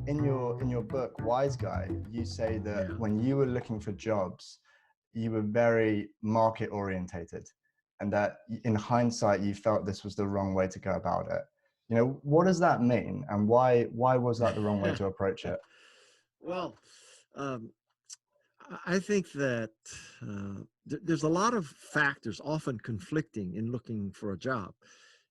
in your book, Wise Guy, you say that Yeah. when you were looking for jobs, you were very market orientated, and that in hindsight, you felt this was the wrong way to go about it. You know, what does that mean, and why was that the wrong way to approach it? Well, um, I think that there's a lot of factors often conflicting in looking for a job.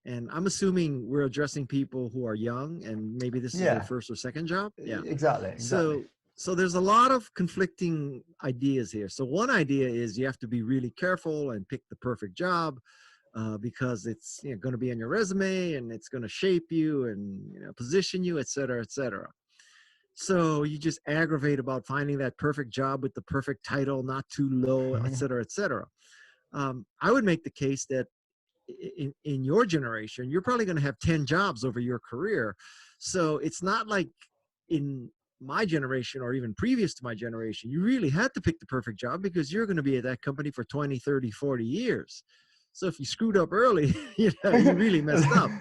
And I'm assuming we're addressing people who are young and maybe this is their Yeah, first or second job. Yeah. exactly. So there's a lot of conflicting ideas here. So one idea is you have to be really careful and pick the perfect job because it's going to be on your resume and it's going to shape you and position you, et cetera, et cetera. So you just aggravate about finding that perfect job with the perfect title, not too low, et cetera, et cetera. I would make the case that in your generation, you're probably going to have 10 jobs over your career. So it's not like in my generation or even previous to my generation, you really had to pick the perfect job because you're going to be at that company for 20, 30, 40 years. So if you screwed up early, you really messed up.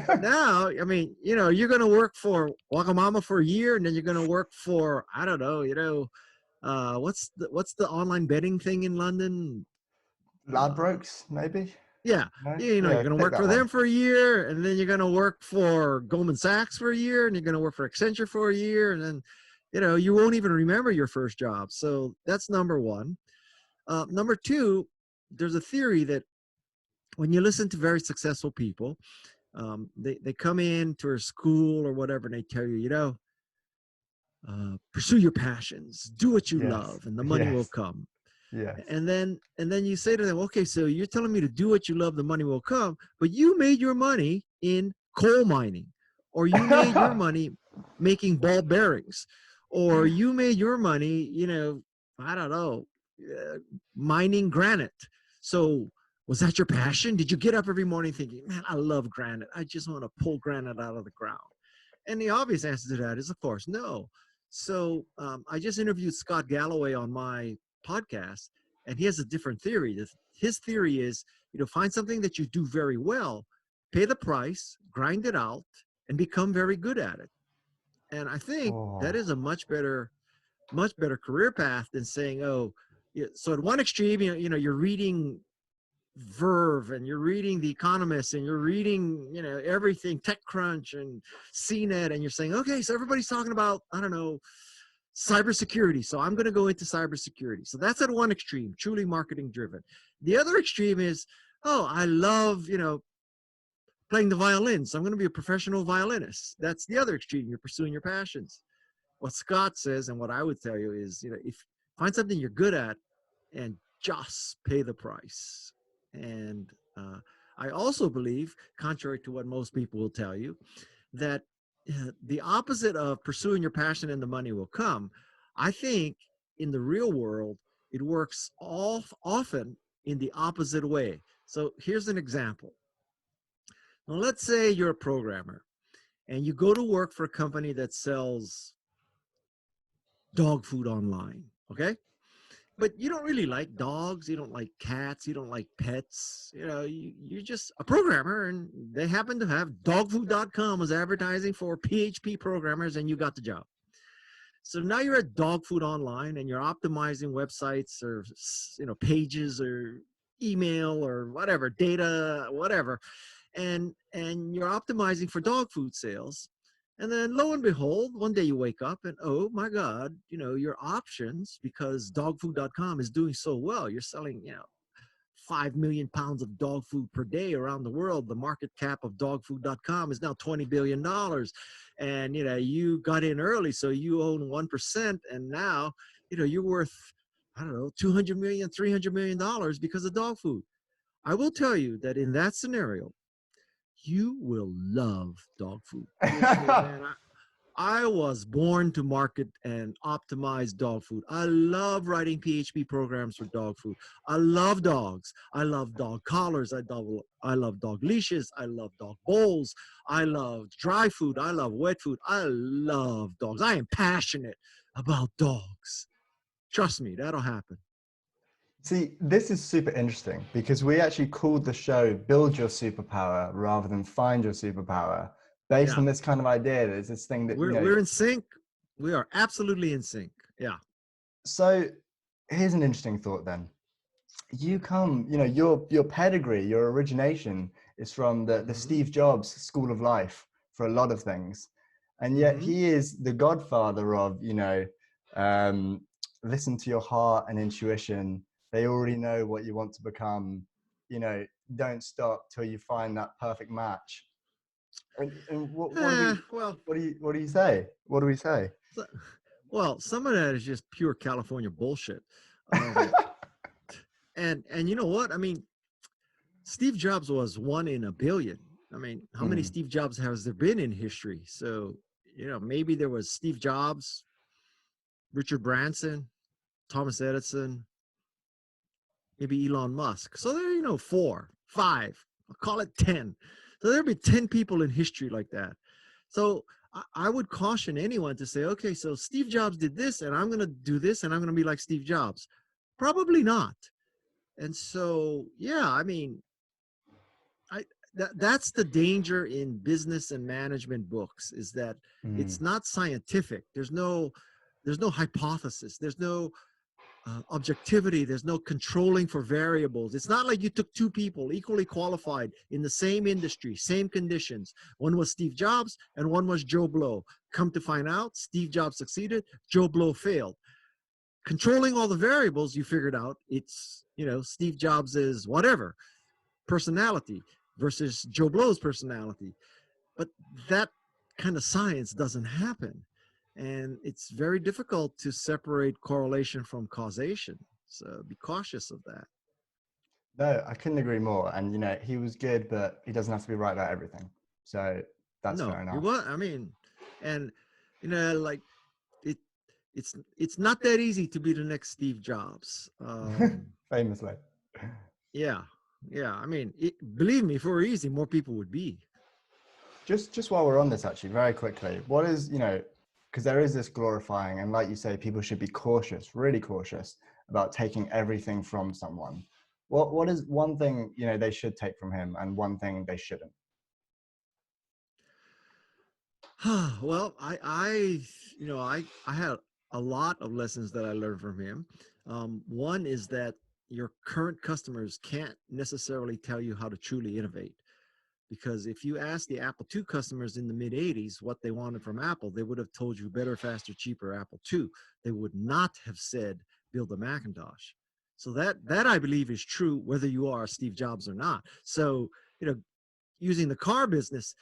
But now, I mean, you're going to work for Wagamama for a year, and then you're going to work for, I don't know, what's the online betting thing in London? Ladbrokes, maybe. Yeah, No? you're Yeah, going to pick work that for them one. for a year, and then you're going to work for Goldman Sachs for a year, and you're going to work for Accenture for a year, and then, you won't even remember your first job. So that's number one. Number two, there's a theory that when you listen to very successful people, they come into a school or whatever, and they tell you, pursue your passions, do what you Yes, love, and the money will yes, come. yes. And then you say to them, okay, so you're telling me to do what you love, the money will come, but you made your money in coal mining, or you made your money making ball bearings, or you made your money, I don't know, uh, mining granite. So was that your passion? Did you get up every morning thinking, man, I love granite, I just want to pull granite out of the ground? And the obvious answer to that is, of course, no. So I just interviewed Scott Galloway on my podcast, and he has a different theory. His theory is, find something that you do very well, pay the price, grind it out, and become very good at it. And I think that Oh, is a much better career path than saying, oh, so at one extreme, you're reading Verve and you're reading The Economist and you're reading, everything, TechCrunch and CNET, and you're saying, okay, so everybody's talking about, I don't know, cybersecurity. So I'm going to go into cybersecurity. So that's at one extreme, truly marketing driven. The other extreme is, oh, I love, playing the violin. So I'm going to be a professional violinist. That's the other extreme. You're pursuing your passions. What Scott says and what I would tell you is, if find something you're good at and just pay the price. And I also believe, contrary to what most people will tell you, that the opposite of pursuing your passion and the money will come, I think in the real world, it works often in the opposite way. So here's an example. Now, let's say you're a programmer and you go to work for a company that sells dog food online, okay? But you don't really like dogs, you don't like cats, you don't like pets. You're just a programmer, and they happen to have dogfood.com as advertising for PHP programmers, and you got the job. So now you're at dog food online, and you're optimizing websites or pages or email or whatever, data, whatever, and you're optimizing for dog food sales. And then lo and behold, one day you wake up and, oh my God, your options, because dogfood.com is doing so well. You're selling, 5 million pounds of dog food per day around the world. The market cap of dogfood.com is now $20 billion. And, you got in early, so you own 1%. And now, you're worth, I don't know, 200 million, $300 million because of dog food. I will tell you that in that scenario, you will love dog food. You'll say, man, I was born to market and optimize dog food. I love writing PHP programs for dog food. I love dogs. I love dog collars. I love dog leashes. I love dog bowls. I love dry food. I love wet food. I love dogs. I am passionate about dogs. Trust me, that'll happen. see, this is super interesting because we actually called the show "Build Your Superpower" rather than "Find Your Superpower," based Yeah. on this kind of idea. There's this thing that, We're in sync. We are absolutely in sync. Yeah. so here's an interesting thought then. You come, your pedigree, your origination is from the Mm-hmm. Steve Jobs school of life for a lot of things. And yet Mm-hmm. he is the godfather of, um, listen to your heart and intuition. They already know what you want to become. Don't stop till you find that perfect match. And what do we Well, what do you say? What do we say? so- well, some of that is just pure California bullshit. Um, and you know what? I mean, Steve Jobs was one in a billion. I mean, how many Mm, Steve Jobs has there been in history? So, maybe there was Steve Jobs, Richard Branson, Thomas Edison, maybe Elon Musk. So there, four, five, I'll call it 10. So there'll be 10 people in history like that. So I would caution anyone to say, okay, so Steve Jobs did this and I'm going to do this and I'm going to be like Steve Jobs. Probably not. And so, yeah, I mean, I that's the danger in business and management books is that mm. it's not scientific. There's no hypothesis. There's no objectivity. There's no controlling for variables. It's not like you took two people equally qualified in the same industry, same conditions. One was Steve Jobs and one was Joe Blow. Come to find out, Steve Jobs succeeded, Joe Blow failed. Controlling all the variables, you figured out it's, Steve Jobs's whatever personality versus Joe Blow's personality. But that kind of science doesn't happen. And it's very difficult to separate correlation from causation. So be cautious of that. No, I couldn't agree more. And he was good, but he doesn't have to be right about everything. So that's fair No, he enough. was. I mean, and like it, it's not that easy to be the next Steve Jobs. Famously. Yeah, yeah. I mean, believe me, if it were easy, more people would be. Just while we're on this, actually, very quickly, what is, because there is this glorifying, and like you say, people should be cautious, really cautious about taking everything from someone. What is one thing, they should take from him and one thing they shouldn't? Well, I had a lot of lessons that I learned from him. One is that your current customers can't necessarily tell you how to truly innovate. Because if you ask the Apple II customers in the mid 80s what they wanted from Apple, they would have told you better, faster, cheaper Apple II. They would not have said build a Macintosh. So that I believe is true whether you are Steve Jobs or not. So, using the car business,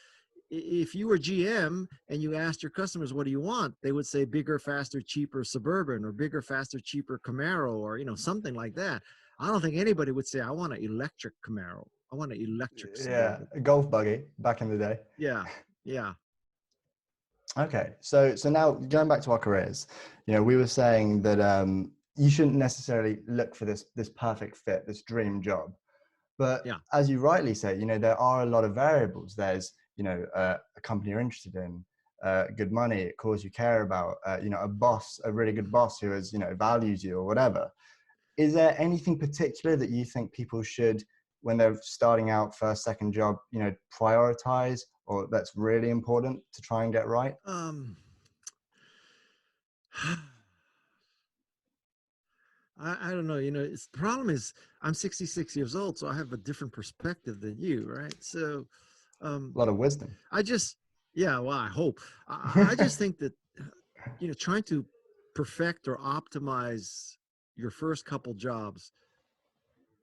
if you were GM and you asked your customers what do you want, they would say bigger, faster, cheaper Suburban or bigger, faster, cheaper Camaro or something like that. I don't think anybody would say I want an electric Camaro. I want an electric Yeah, Suburban. a golf buggy back in the day. Yeah, yeah. Okay, so now going back to our careers, we were saying that you shouldn't necessarily look for this perfect fit, this dream job. But Yeah. as you rightly say, there are a lot of variables. There's, a company you're interested in, good money, a cause you care about, a boss, a really good boss who has, values you or whatever. Is there anything particular that you think people should, when they're starting out first, second job, prioritize, or that's really important to try and get right? Um, I don't know. The problem is I'm 66 years old, so I have a different perspective than you, right? So, um, A lot of wisdom. I just, yeah, well, I hope. I just think that, trying to perfect or optimize your first couple jobs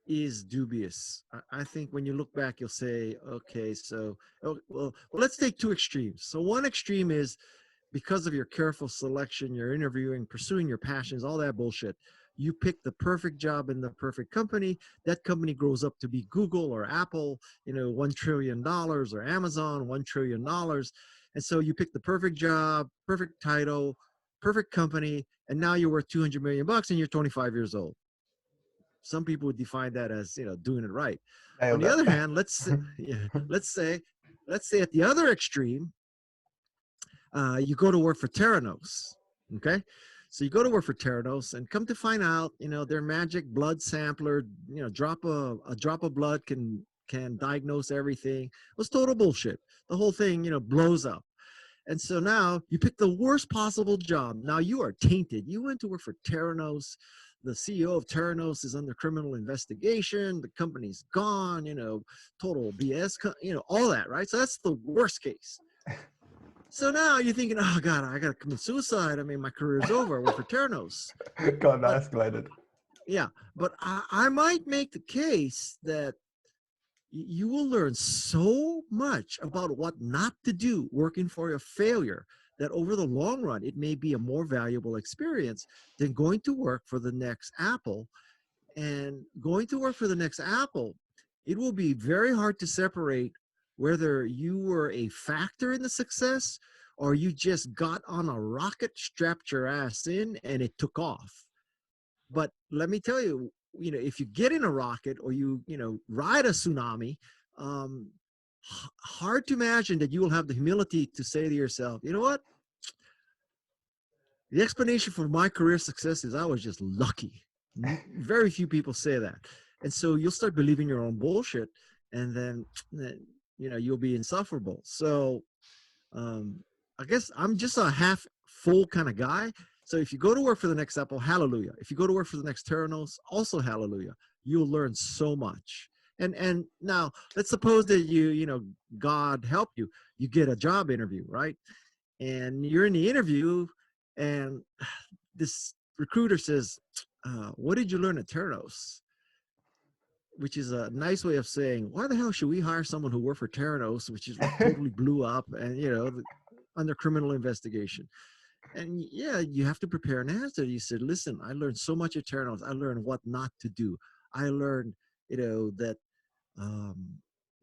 is dubious. I think when you look back, you'll say, okay, so, well, let's take two extremes. So one extreme is because of your careful selection, your interviewing, pursuing your passions, all that bullshit. You pick the perfect job in the perfect company. That company grows up to be Google or Apple, $1 trillion, or Amazon, $1 trillion. And so you pick the perfect job, perfect title, perfect company, and now you're worth 200 million bucks and you're 25 years old. Some people would define that as, doing it right. On Nailed the it. other hand, yeah, let's say at the other extreme, you go to work for Theranos. Okay. So you go to work for Theranos and come to find out, their magic blood sampler, drop a drop of blood can can diagnose everything. It was total bullshit. The whole thing, blows up. And so now you pick the worst possible job. Now you are tainted. You went to work for Theranos. The CEO of Theranos is under criminal investigation. The company's gone, total BS, all that, right? So that's the worst case. So now you're thinking, oh God, I got to commit suicide. I mean, my career is over. I work for Theranos. God, that escalated. Yeah, but I might make the case that you will learn so much about what not to do working for a failure that over the long run, it may be a more valuable experience than going to work for the next Apple. And going to work for the next Apple, it will be very hard to separate whether you were a factor in the success or you just got on a rocket, strapped your ass in, and it took off. But let me tell you, if you get in a rocket or you ride a tsunami, hard to imagine that you will have the humility to say to yourself, you know what? The explanation for my career success is I was just lucky. Very few people say that. And so you'll start believing your own bullshit, and then, you'll be insufferable. So I guess I'm just a half full kind of guy. So if you go to work for the next Apple, hallelujah. If you go to work for the next Theranos, also hallelujah. You'll learn so much. And now let's suppose that God helped you. You get a job interview, right? And you're in the interview, and this recruiter says, what did you learn at Theranos? Which is a nice way of saying, why the hell should we hire someone who worked for Theranos, which is totally blew up and, under criminal investigation? And yeah, you have to prepare an answer. You said, listen, I learned so much at Theranos. I learned what not to do. I learned, that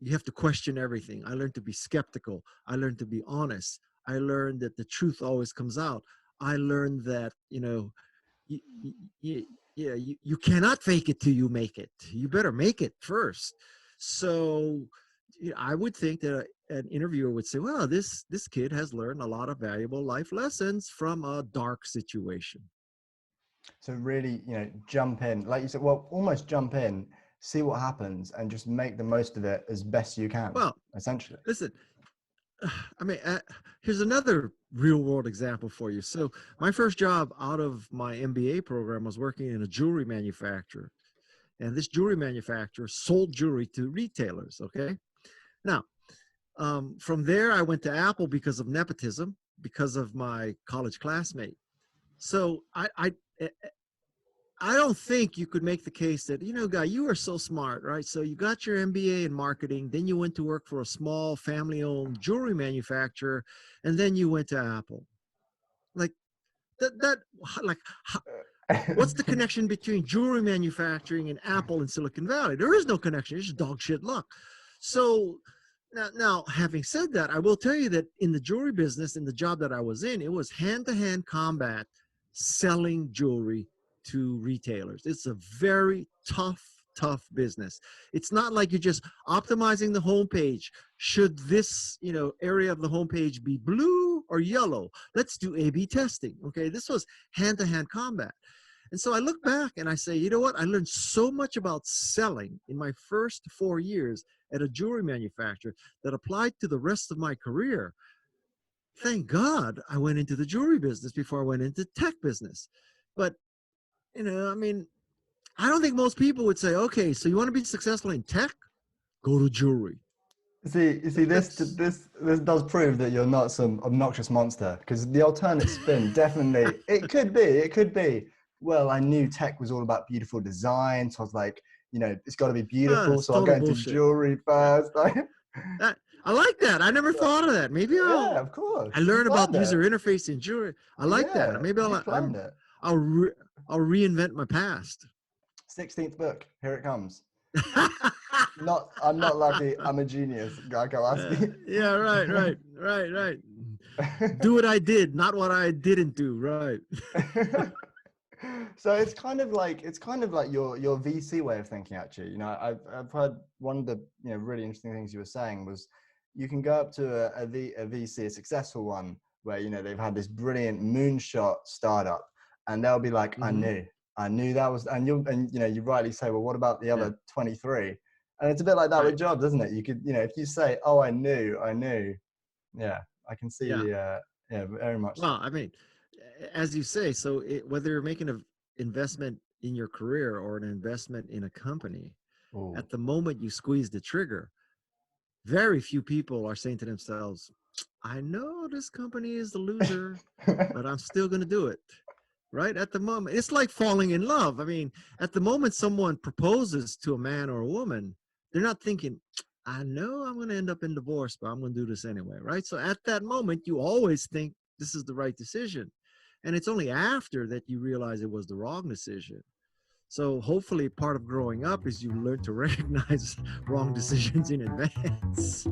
you have to question everything. I learned to be skeptical. I learned to be honest. I learned that the truth always comes out. I learned that, you cannot fake it till you make it. You better make it first. So I would think that an interviewer would say, well, this kid has learned a lot of valuable life lessons from a dark situation. So really, jump in, like you said, well, almost jump in, see what happens, and just make the most of it as best you can. Well, essentially. Listen, I mean, here's another real world example for you. So my first job out of my MBA program was working in a jewelry manufacturer. And this jewelry manufacturer sold jewelry to retailers, okay? Now, from there, I went to Apple because of nepotism, because of my college classmate. So I don't think you could make the case that, Guy, you are so smart, right? So you got your MBA in marketing, then you went to work for a small family-owned jewelry manufacturer, and then you went to Apple. Like what's the connection between jewelry manufacturing and Apple in Silicon Valley? There is no connection. It's just dog shit luck. So now, having said that, I will tell you that in the jewelry business, in the job that I was in, it was hand-to-hand combat selling jewelry to retailers. It's a very tough business. It's not like you're just optimizing the homepage. Should this, area of the homepage be blue or yellow? Let's do A/B testing. Okay, this was hand-to-hand combat. And so I look back and I say, you know what? I learned so much about selling in my first 4 years at a jewelry manufacturer that applied to the rest of my career. Thank God I went into the jewelry business before I went into tech business. But, I don't think most people would say, okay, so you want to be successful in tech? Go to jewelry. You see, this does prove that you're not some obnoxious monster, because the alternate spin, definitely, it could be, well, I knew tech was all about beautiful design, so I was like, it's got to be beautiful, so I'll go into jewelry first. I like that. I never thought of that. Maybe of course. I learned about user interface in jewelry. I like that. Maybe I'll reinvent my past. 16th book, here it comes. I'm not lucky. I'm a genius, Guy Kawasaki. Yeah, right. Do what I did, not what I didn't do. Right. So it's kind of like your VC way of thinking. Actually, I've heard one of the really interesting things you were saying was you can go up to a VC, a successful one, where they've had this brilliant moonshot startup, and they'll be like, I knew that was, and you rightly say, well, what about the other 23? And it's a bit like that Right. with jobs, isn't it? You could, if you say, "Oh, I knew," yeah, I can see Yeah. yeah, very much so. Well, I mean, as you say, so whether you're making an investment in your career or an investment in a company, Ooh. at the moment you squeeze the trigger, very few people are saying to themselves, I know this company is the loser, but I'm still going to do it. Right at the moment, it's like falling in love. I mean, at the moment someone proposes to a man or a woman, they're not thinking, I know I'm going to end up in divorce, but I'm going to do this anyway. Right. So at that moment, you always think this is the right decision. And it's only after that you realize it was the wrong decision. So hopefully part of growing up is you learn to recognize wrong decisions in advance.